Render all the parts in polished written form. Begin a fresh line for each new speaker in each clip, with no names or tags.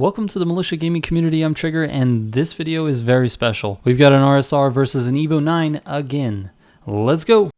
Welcome to the Militia gaming community. I'm Trigger, and this video is very special. We've got an RSR versus an EVO 9 again. Let's go!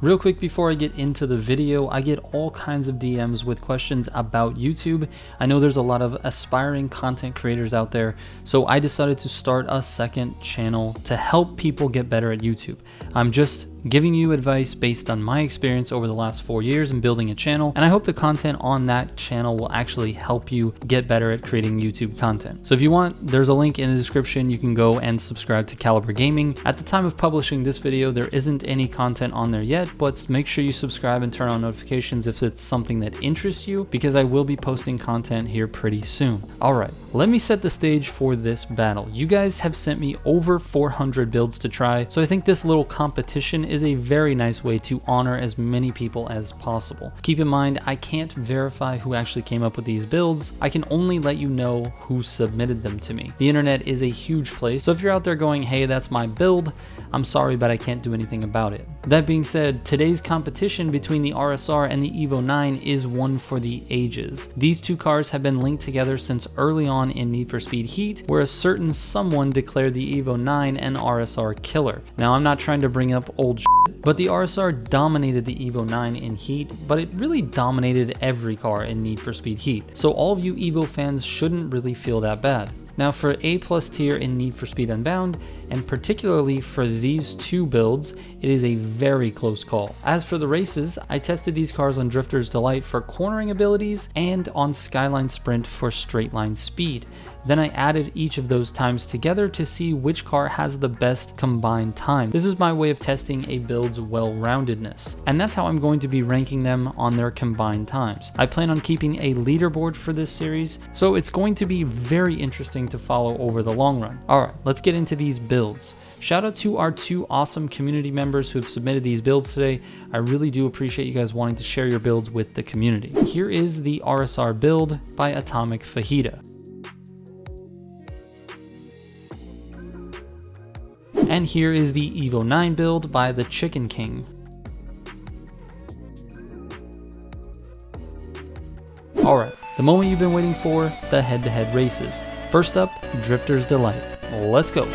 Real quick before I get into the video, I get all kinds of DMs with questions about YouTube. I know there's a lot of aspiring content creators out there, so I decided to start a second channel to help people get better at YouTube. I'm just giving you advice based on my experience over the last 4 years in building a channel, and I hope the content on that channel will actually help you get better at creating YouTube content. So if you want, there's a link in the description. You can go and subscribe to Caliber Gaming. At the time of publishing this video, there isn't any content on there yet, but make sure you subscribe and turn on notifications if it's something that interests you, because I will be posting content here pretty soon. All right, let me set the stage for this battle. You guys have sent me over 400 builds to try, so I think this little competition is a very nice way to honor as many people as possible. Keep in mind, I can't verify who actually came up with these builds. I can only let you know who submitted them to me. The internet is a huge place, so if you're out there going, hey, that's my build, I'm sorry, but I can't do anything about it. That being said, today's competition between the RSR and the EVO 9 is one for the ages. These two cars have been linked together since early on in Need for Speed Heat, where a certain someone declared the EVO 9 an RSR killer. Now, I'm not trying to bring up old shit, but the RSR dominated the EVO 9 in Heat, but it really dominated every car in Need for Speed Heat. So all of you EVO fans shouldn't really feel that bad. Now for A+ tier in Need for Speed Unbound, and particularly for these two builds, it is a very close call. As for the races, I tested these cars on Drifter's Delight for cornering abilities and on Skyline Sprint for straight line speed. Then I added each of those times together to see which car has the best combined time. This is my way of testing a build's well-roundedness, and that's how I'm going to be ranking them on their combined times. I plan on keeping a leaderboard for this series, so it's going to be very interesting to follow over the long run. Alright, let's get into these builds. Shout out to our two awesome community members who have submitted these builds today. I really do appreciate you guys wanting to share your builds with the community. Here is the RSR build by AtomikFajita. And here is the EVO 9 build by TheChcknKing. Alright, the moment you've been waiting for, the head-to-head races. First up, Drifter's Delight. Let's go.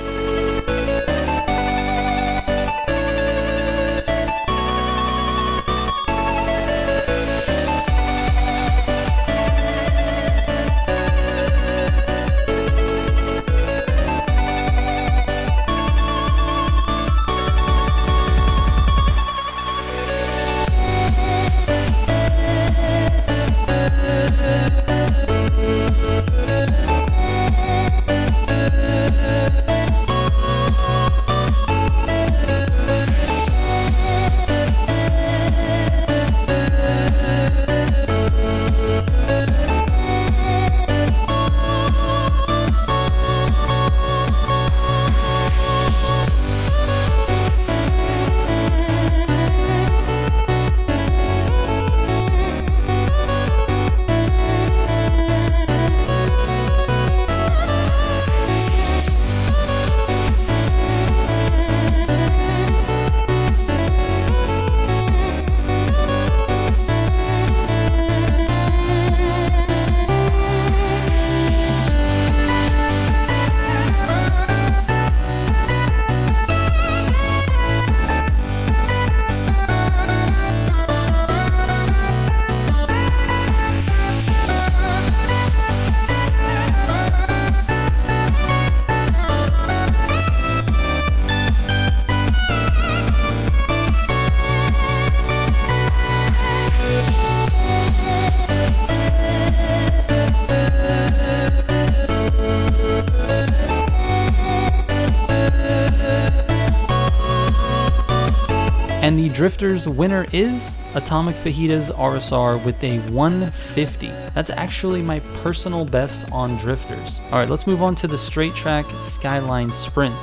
And the Drifters winner is AtomikFajita's RSR with a 150. That's actually my personal best on Drifters. All right, let's move on to the straight track Skyline Sprint.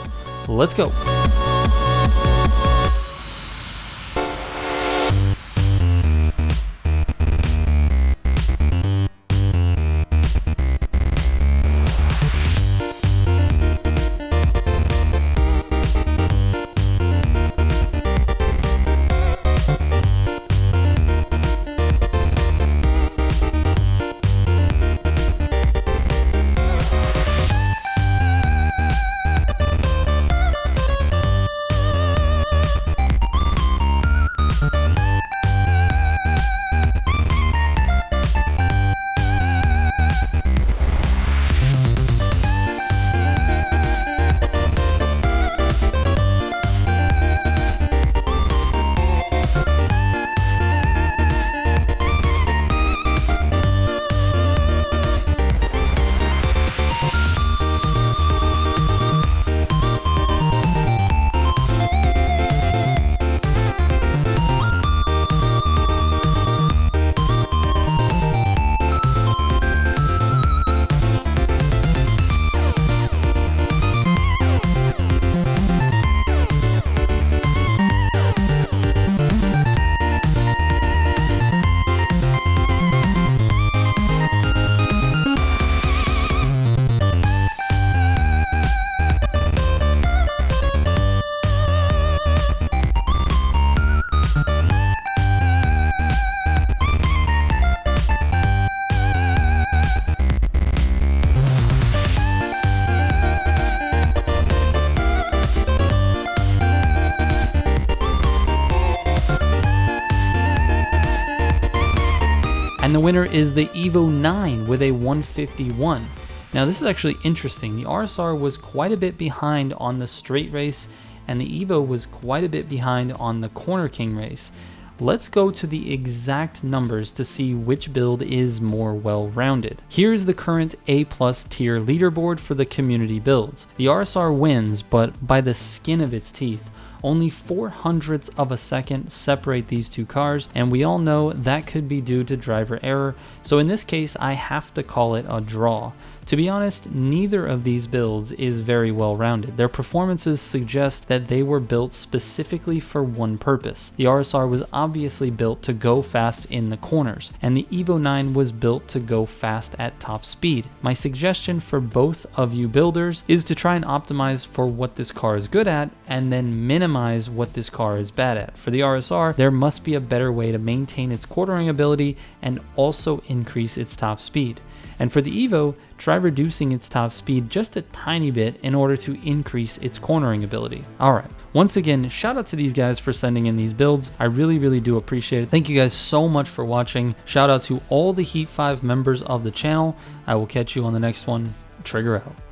Let's go. And the winner is the EVO 9 with a 151. Now this is actually interesting. The RSR was quite a bit behind on the straight race, and the EVO was quite a bit behind on the Corner King race. Let's go to the exact numbers to see which build is more well-rounded. Here's the current A+ tier leaderboard for the community builds. The RSR wins, but by the skin of its teeth. Only 0.04 of a second separate these two cars, and we all know that could be due to driver error, so in this case I have to call it a draw. To be honest, neither of these builds is very well rounded. Their performances suggest that they were built specifically for one purpose. The RSR was obviously built to go fast in the corners, and the EVO 9 was built to go fast at top speed. My suggestion for both of you builders is to try and optimize for what this car is good at, and then minimize what this car is bad at. For the RSR, there must be a better way to maintain its quartering ability and also increase its top speed. And for the EVO, try reducing its top speed just a tiny bit in order to increase its cornering ability. Alright, once again, shout out to these guys for sending in these builds. I really do appreciate it. Thank you guys so much for watching. Shout out to all the Heat 5 members of the channel. I will catch you on the next one. Trigger out.